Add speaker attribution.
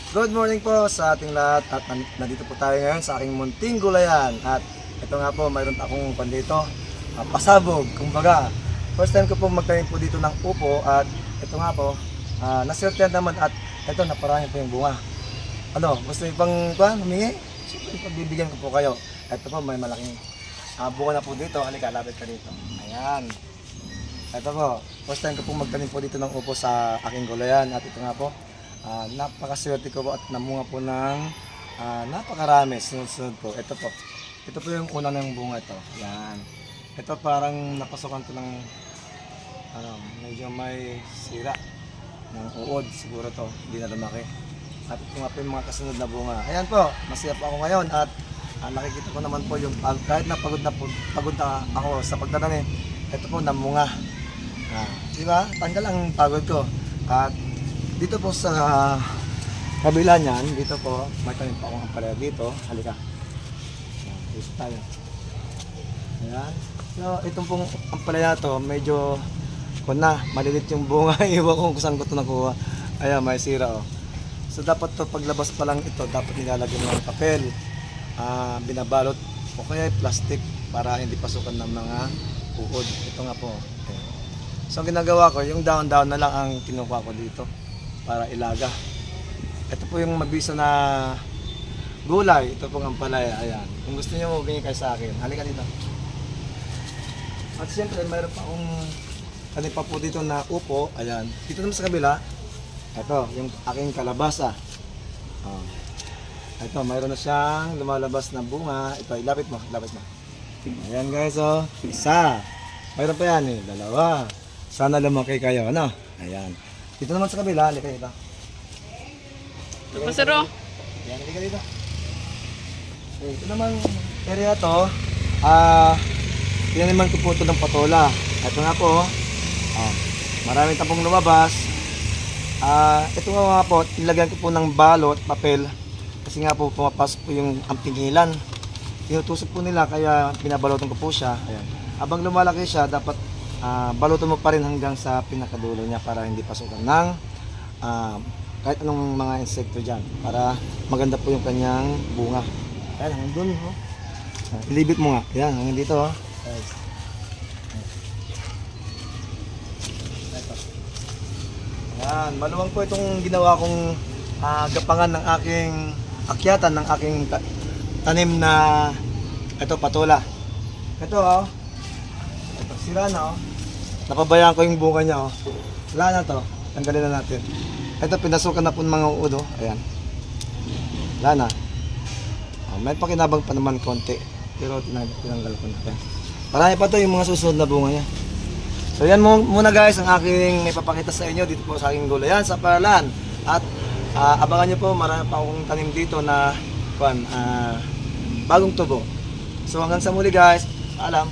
Speaker 1: Good morning po sa ating lahat at nandito po tayo ngayon sa aking munting gulayan at ito nga po mayroon akong pandito pasabog kumbaga first time ko po magtanim po dito ng upo at ito nga po nasertihan naman at ito naparami po yung bunga. Ano, gusto niyo pang humingi? Siyempre pagbibigyan ko po kayo. Ito po may malaking bunga na po dito. Halika, lapit ka dito. Ayan. Ito po, first time ko po magtanim po dito ng upo sa aking gulayan at ito nga po napakaswerte ko po at namunga po ng napakarami sunod-sunod po. Ito po yung una ng bunga ito. Yan. Ito parang napasokan to ng medyo may sira ng uod siguro to, hindi na lumaki. At ito nga po yung mga kasunod na bunga. Ayan po, masaya po ako ngayon at nakikita ko naman po yung kahit na pagod na ako sa pagtatanim, ito po namunga. Diba? Tanggal ang pagod ko. At dito po sa kabila niyan, dito po, may tanim pa akong ampalaya dito. Halika. Dito tayo. Ayan. So, itong pong ampalaya to, medyo malilit yung bunga. Iwan ko kung saan ko ito nakuha. Ayan, may sira oh. So, dapat to paglabas pa lang ito, dapat nilalagyan ng papel. Binabalot o kaya plastic para hindi pasukan ng mga uod. Ito nga po. Okay. So, ang ginagawa ko, yung down na lang ang kinukuha ko dito para ilaga. Ito po yung mabisa na gulay. Ito pong ampalaya. Ayan. Kung gusto niyo humingi kayo sa akin, halika dito. At siyempre, mayroon pa akong tanim pa po dito na upo. Ayan. Dito naman sa kabila, ito, yung aking kalabasa. Ito, mayroon na siyang lumalabas na bunga. Ito, ilapit mo. Ayan guys, oh. Isa. Mayroon pa yan eh. Dalawa. Sana lumaki kayo, ano? Ayan. Dito naman sa kabila, halika dito.
Speaker 2: Pasaro.
Speaker 1: Ayan, halika dito. Okay, ito naman area to. Tinaniman ko po ito ng patola. Ito nga po. Maraming tapong lumabas. Ito nga po, nilagyan ko po ng balot, papel. Kasi nga po, pumapasok po yung ampingilan. Tinutusok po nila, kaya pinabalotan ko po siya. Ayan. Habang lumalaki siya, dapat balutan mo pa rin hanggang sa pinakadulo niya para hindi pasukan ng kahit anong mga insekto dyan. Para maganda po yung kanyang bunga. Ayan, hanggang dun. Oh. Ilibit mo nga. Ayan, hanggang dito. Oh. Ayan, maluwang po itong ginawa kong gapangan ng aking akyatan ng aking tanim na ito patola. Ito oh. Ito sira na oh. Napabayaan ko yung bunga niya oh. Wala na to. Tanggalin na natin. Ito pinasukan na po ng mga uod oh. Ayan. Wala na. May pakinabang pa naman konti. Pero tinanggal ko na. Marami pa to yung mga susunod na bunga niya. So yan muna guys ang aking may papakita sa inyo dito po sa aking gulayan sa Paralan. At abangan nyo po, marami pa akong tanim dito na bagong tubo. So hanggang sa muli guys, paalam.